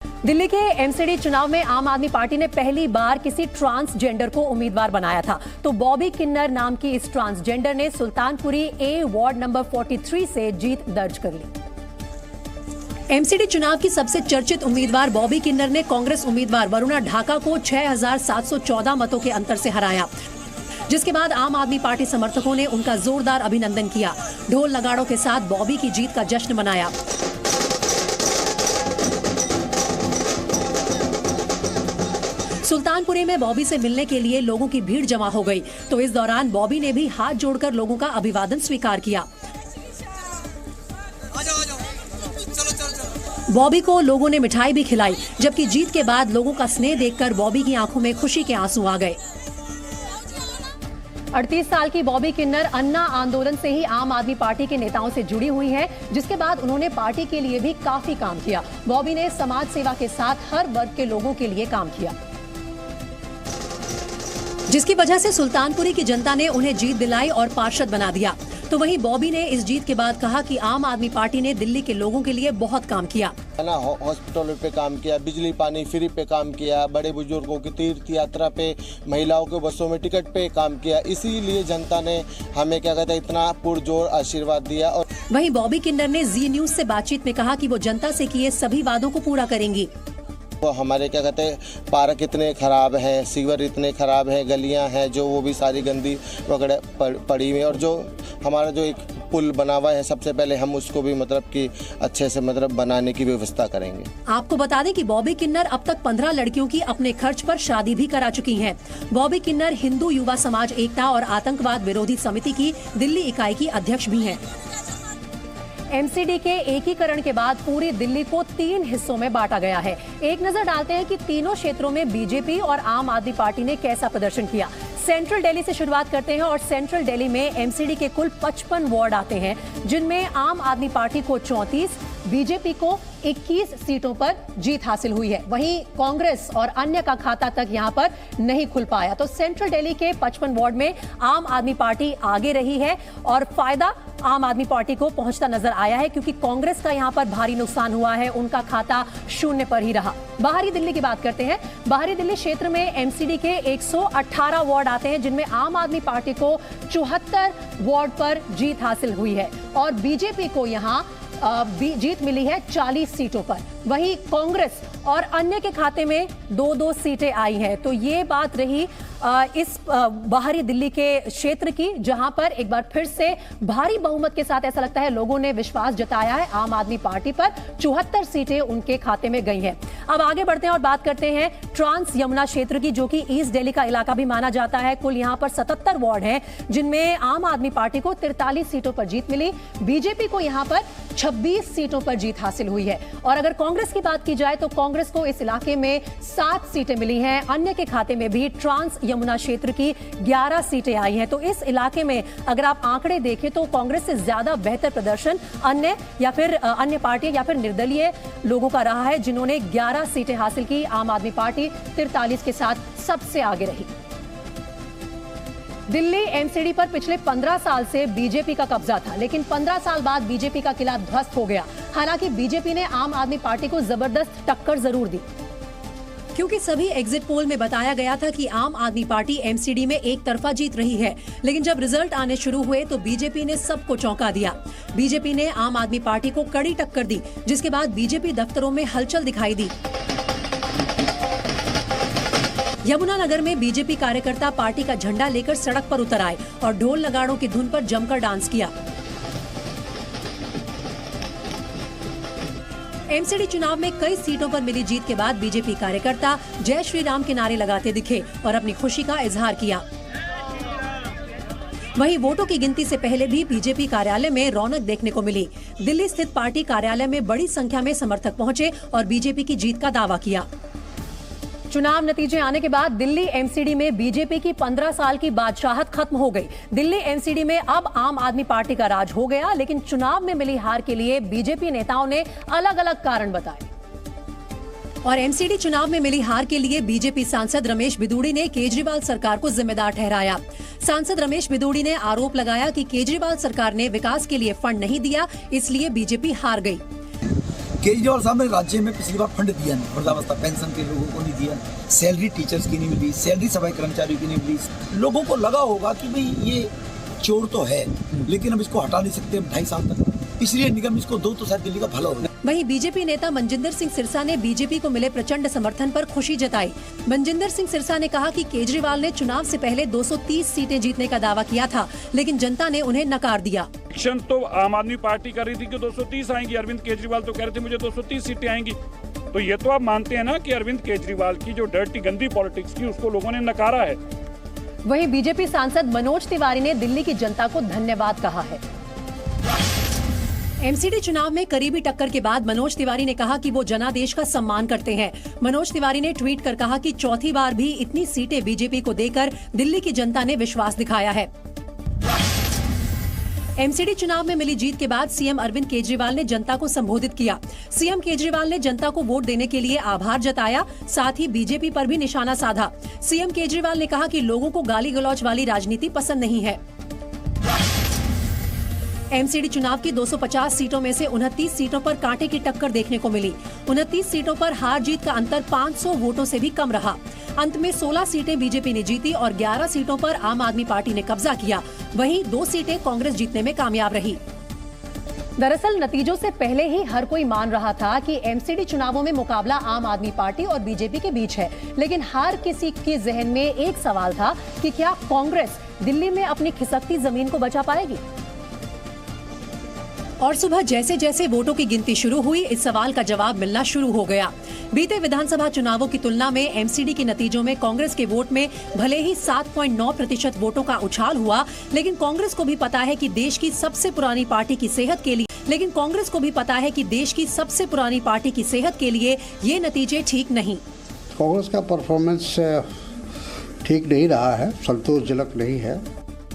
दिल्ली के एमसीडी चुनाव में आम आदमी पार्टी ने पहली बार किसी ट्रांसजेंडर को उम्मीदवार बनाया था। तो बॉबी किन्नर नाम की इस ट्रांसजेंडर ने सुल्तानपुरी ए वार्ड नंबर 43 से जीत दर्ज कर ली। एमसीडी चुनाव की सबसे चर्चित उम्मीदवार बॉबी किन्नर ने कांग्रेस उम्मीदवार वरुणा ढाका को 6,714 मतों के अंतर से हराया, जिसके बाद आम आदमी पार्टी समर्थकों ने उनका जोरदार अभिनंदन किया। ढोल नगाड़ों के साथ बॉबी की जीत का जश्न मनाया। सुल्तानपुरी में बॉबी से मिलने के लिए लोगों की भीड़ जमा हो गई, तो इस दौरान बॉबी ने भी हाथ जोड़कर लोगों का अभिवादन स्वीकार किया। बॉबी को लोगों ने मिठाई भी खिलाई, जबकि जीत के बाद लोगों का स्नेह देखकर बॉबी की आंखों में खुशी के आंसू आ गए। 38 साल की बॉबी किन्नर अन्ना आंदोलन से ही आम आदमी पार्टी के नेताओं से जुड़ी हुई हैं, जिसके बाद उन्होंने पार्टी के लिए भी काफी काम किया। बॉबी ने समाज सेवा के साथ हर वर्ग के लोगों के लिए काम किया, जिसकी वजह से सुल्तानपुरी की जनता ने उन्हें जीत दिलाई और पार्षद बना दिया। तो वहीं बॉबी ने इस जीत के बाद कहा कि आम आदमी पार्टी ने दिल्ली के लोगों के लिए बहुत काम किया। हॉस्पिटलों पे काम किया, बिजली पानी फ्री पे काम किया, बड़े बुजुर्गों की तीर्थ यात्रा पे, महिलाओं के बसों में टिकट पे काम किया। इसीलिए जनता ने हमें क्या कहते हैं इतना पुरजोर आशीर्वाद दिया। और वहीं बॉबी किन्नर ने जी न्यूज से बातचीत में कहा कि वो जनता से किए सभी वादों को पूरा करेंगी। वो हमारे क्या कहते हैं पार्क इतने खराब हैं, सीवर इतने खराब हैं, गलियां हैं जो वो भी सारी गंदी वगैरह पड़ी हुई, और जो हमारा जो एक पुल बना हुआ है सबसे पहले हम उसको भी मतलब कि अच्छे से मतलब बनाने की व्यवस्था करेंगे। आपको बता दें कि बॉबी किन्नर अब तक 15 लड़कियों की अपने खर्च पर शादी भी करा चुकी हैं। बॉबी किन्नर हिंदू युवा समाज एकता और आतंकवाद विरोधी समिति की दिल्ली इकाई की अध्यक्ष भी हैं। एमसीडी के एकीकरण के बाद पूरी दिल्ली को 3 हिस्सों में बांटा गया है। एक नजर डालते हैं कि तीनों क्षेत्रों में बीजेपी और आम आदमी पार्टी ने कैसा प्रदर्शन किया। सेंट्रल दिल्ली से शुरुआत करते हैं और सेंट्रल दिल्ली में एमसीडी के कुल 55 वार्ड आते हैं, जिनमें आम आदमी पार्टी को 34, बीजेपी को 21 सीटों पर जीत हासिल हुई है। वहीं कांग्रेस और अन्य का खाता तक यहां पर नहीं खुल पाया। तो सेंट्रल दिल्ली के 55 वार्ड में आम आदमी पार्टी आगे रही है और फायदा आम आदमी पार्टी को पहुंचता नजर आया है, क्योंकि कांग्रेस का यहां पर भारी नुकसान हुआ है, उनका खाता 0 पर ही रहा। बाहरी दिल्ली की बात करते हैं। बाहरी दिल्ली क्षेत्र में एमसीडी के 118 वार्ड आते हैं, जिनमें आम आदमी पार्टी को 74 वार्ड पर जीत हासिल हुई है और बीजेपी को यहां जीत मिली है 40 सीटों पर। वहीं कांग्रेस और अन्य के खाते में 2-2 सीटें आई हैं। तो ये बात रही इस बाहरी दिल्ली के क्षेत्र की, जहां पर एक बार फिर से भारी बहुमत के साथ ऐसा लगता है लोगों ने विश्वास जताया है आम आदमी पार्टी पर। 74 सीटें उनके खाते में गई हैं। अब आगे बढ़ते हैं और बात करते हैं ट्रांस यमुना क्षेत्र की, जो कि ईस्ट दिल्ली का इलाका भी माना जाता है। कुल यहां पर 77 वार्ड हैं, जिनमें आम आदमी पार्टी को 43 सीटों पर जीत मिली। बीजेपी को यहां पर 26 सीटों पर जीत हासिल हुई है। और अगर कांग्रेस की बात की जाए तो कांग्रेस को इस इलाके में 7 सीटें मिली हैं। अन्य के खाते में भी ट्रांस यमुना क्षेत्र की 11 सीटें आई हैं। तो इस इलाके में अगर आप आंकड़े देखें तो कांग्रेस से ज्यादा बेहतर प्रदर्शन अन्य पार्टियां या फिर निर्दलीय लोगों का रहा है, जिन्होंने 11 सीटें हासिल की। आम आदमी पार्टी 43 के साथ सबसे आगे रही। दिल्ली एमसीडी पर पिछले 15 साल से बीजेपी का कब्जा था, लेकिन 15 साल बाद बीजेपी का किला ध्वस्त हो गया। हालांकि बीजेपी ने आम आदमी पार्टी को जबरदस्त टक्कर जरूर दी, क्योंकि सभी एग्जिट पोल में बताया गया था कि आम आदमी पार्टी एमसीडी में एक तरफा जीत रही है। लेकिन जब रिजल्ट आने शुरू हुए तो बीजेपी ने सबको चौंका दिया। बीजेपी ने आम आदमी पार्टी को कड़ी टक्कर दी, जिसके बाद बीजेपी दफ्तरों में हलचल दिखाई दी। यमुनानगर में बीजेपी कार्यकर्ता पार्टी का झंडा लेकर सड़क पर उतर आए और ढोल नगाड़ों की धुन पर जमकर डांस किया। एमसीडी चुनाव में कई सीटों पर मिली जीत के बाद बीजेपी कार्यकर्ता जय श्री राम के नारे लगाते दिखे और अपनी खुशी का इजहार किया। वहीं वोटों की गिनती से पहले भी बीजेपी कार्यालय में रौनक देखने को मिली। दिल्ली स्थित पार्टी कार्यालय में बड़ी संख्या में समर्थक पहुंचे और बीजेपी की जीत का दावा किया। चुनाव नतीजे आने के बाद दिल्ली एमसीडी में बीजेपी की 15 साल की बादशाहत खत्म हो गई। दिल्ली एमसीडी में अब आम आदमी पार्टी का राज हो गया, लेकिन चुनाव में मिली हार के लिए बीजेपी नेताओं ने अलग अलग कारण बताए। और एमसीडी चुनाव में मिली हार के लिए बीजेपी सांसद रमेश बिदूड़ी ने केजरीवाल सरकार को जिम्मेदार ठहराया। सांसद रमेश बिदूड़ी ने आरोप लगाया कि केजरीवाल सरकार ने विकास के लिए फंड नहीं दिया, इसलिए बीजेपी हार गई। केजरीवाल साहब ने राज्य में पिछली बार फंड दिया नहीं, वृद्धावस्था पेंशन के लोगों को नहीं दिया, सैलरी टीचर्स की नहीं मिली, सैलरी सफाई कर्मचारियों की नहीं मिली। लोगों को लगा होगा कि भाई ये चोर तो है लेकिन अब इसको हटा नहीं सकते 2.5 साल तक, इसलिए निगम इसको दो तो शायद दिल्ली का भला होगा। वहीं बीजेपी नेता मनजिंदर सिंह सिरसा ने बीजेपी को मिले प्रचंड समर्थन पर खुशी जताई। मनजिंदर सिंह सिरसा ने कहा कि केजरीवाल ने चुनाव से पहले 230 सीटें जीतने का दावा किया था, लेकिन जनता ने उन्हें नकार दिया। इलेक्शन तो आम आदमी पार्टी कर रही थी कि 230 आएंगी, अरविंद केजरीवाल तो कह रहे थे मुझे 230 सीटें आएंगी। तो ये तो आप मानते हैं ना कि अरविंद केजरीवाल की जो डर्टी गंदी पॉलिटिक्स की उसको लोगों ने नकारा है। वहीं बीजेपी सांसद मनोज तिवारी ने दिल्ली की जनता को धन्यवाद कहा है। एमसीडी चुनाव में करीबी टक्कर के बाद मनोज तिवारी ने कहा कि वो जनादेश का सम्मान करते हैं। मनोज तिवारी ने ट्वीट कर कहा कि चौथी बार भी इतनी सीटें बीजेपी को देकर दिल्ली की जनता ने विश्वास दिखाया है। एमसीडी चुनाव में मिली जीत के बाद सीएम अरविंद केजरीवाल ने जनता को संबोधित किया। सीएम केजरीवाल ने जनता को वोट देने के लिए आभार जताया, साथ ही बीजेपी पर भी निशाना साधा। सीएम केजरीवाल ने कहा कि लोगों को गाली गलौज वाली राजनीति पसंद नहीं है। एमसीडी चुनाव की 250 सीटों में से 29 सीटों पर कांटे की टक्कर देखने को मिली। 29 सीटों पर हार जीत का अंतर 500 वोटों से भी कम रहा। अंत में 16 सीटें बीजेपी ने जीती और 11 सीटों पर आम आदमी पार्टी ने कब्जा किया। वहीं 2 सीटें कांग्रेस जीतने में कामयाब रही। दरअसल नतीजों से पहले ही हर कोई मान रहा था कि एमसीडी चुनावों में मुकाबला आम आदमी पार्टी और बीजेपी के बीच है, लेकिन हर किसी के जहन में एक सवाल था कि क्या कांग्रेस दिल्ली में अपनी खिसकती जमीन को बचा पाएगी। और सुबह जैसे जैसे वोटों की गिनती शुरू हुई, इस सवाल का जवाब मिलना शुरू हो गया। बीते विधानसभा चुनावों की तुलना में एमसीडी के नतीजों में कांग्रेस के वोट में भले ही 7.9% वोटों का उछाल हुआ, लेकिन कांग्रेस को भी पता है कि देश की सबसे पुरानी पार्टी की सेहत के लिए ये नतीजे ठीक नहीं। कांग्रेस का परफॉर्मेंस ठीक नहीं रहा है, संतोषजनक नहीं है।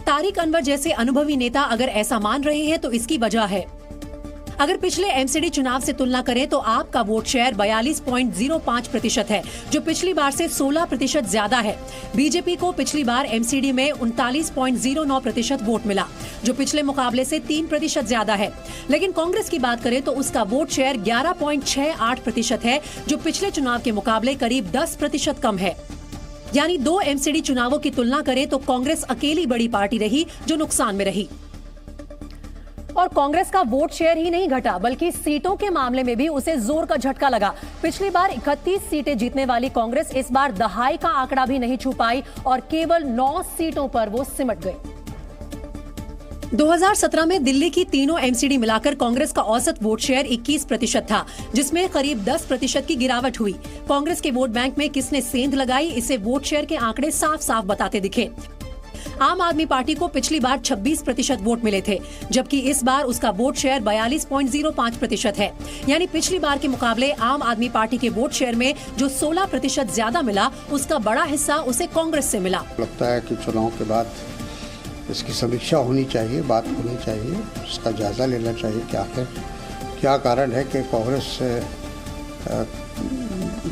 तारिक अनवर जैसे अनुभवी नेता अगर ऐसा मान रहे हैं तो इसकी वजह है। अगर पिछले एमसीडी चुनाव से तुलना करें तो आपका वोट शेयर 42.05% है, जो पिछली बार से 16% ज्यादा है। बीजेपी को पिछली बार एमसीडी में 39.09% वोट मिला, जो पिछले मुकाबले से 3% ज्यादा है। लेकिन कांग्रेस की बात करें तो उसका वोट शेयर 11.68% है, जो पिछले चुनाव के मुकाबले करीब 10% कम है। यानी 2 एमसीडी चुनावों की तुलना करें तो कांग्रेस अकेली बड़ी पार्टी रही जो नुकसान में रही। और कांग्रेस का वोट शेयर ही नहीं घटा, बल्कि सीटों के मामले में भी उसे जोर का झटका लगा। पिछली बार 31 सीटें जीतने वाली कांग्रेस इस बार दहाई का आंकड़ा भी नहीं छू पाई और केवल 9 सीटों पर वो सिमट गई। 2017 में दिल्ली की तीनों एमसीडी मिलाकर कांग्रेस का औसत वोट शेयर 21% था, जिसमें करीब 10% की गिरावट हुई। कांग्रेस के वोट बैंक में किसने सेंध लगाई, इसे वोट शेयर के आंकड़े साफ साफ बताते दिखे। आम आदमी पार्टी को पिछली बार 26% वोट मिले थे, जबकि इस बार उसका वोट शेयर 42.05% है। यानी पिछली बार के मुकाबले आम आदमी पार्टी के वोट शेयर में जो 16% ज्यादा मिला, उसका बड़ा हिस्सा उसे कांग्रेस से मिला। लगता है कि चुनाव के बाद इसकी समीक्षा होनी चाहिए, बात होनी चाहिए, उसका जायजा लेना चाहिए कि आखिर क्या कारण है कि कांग्रेस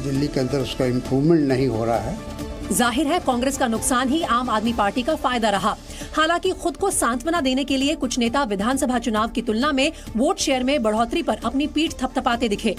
दिल्ली के अंदर उसका इम्प्रूवमेंट नहीं हो रहा है। जाहिर है कांग्रेस का नुकसान ही आम आदमी पार्टी का फायदा रहा। हालांकि खुद को सांत्वना देने के लिए कुछ नेता विधानसभा चुनाव की तुलना में वोट शेयर में बढ़ोतरी पर अपनी पीठ थपथपाते दिखे।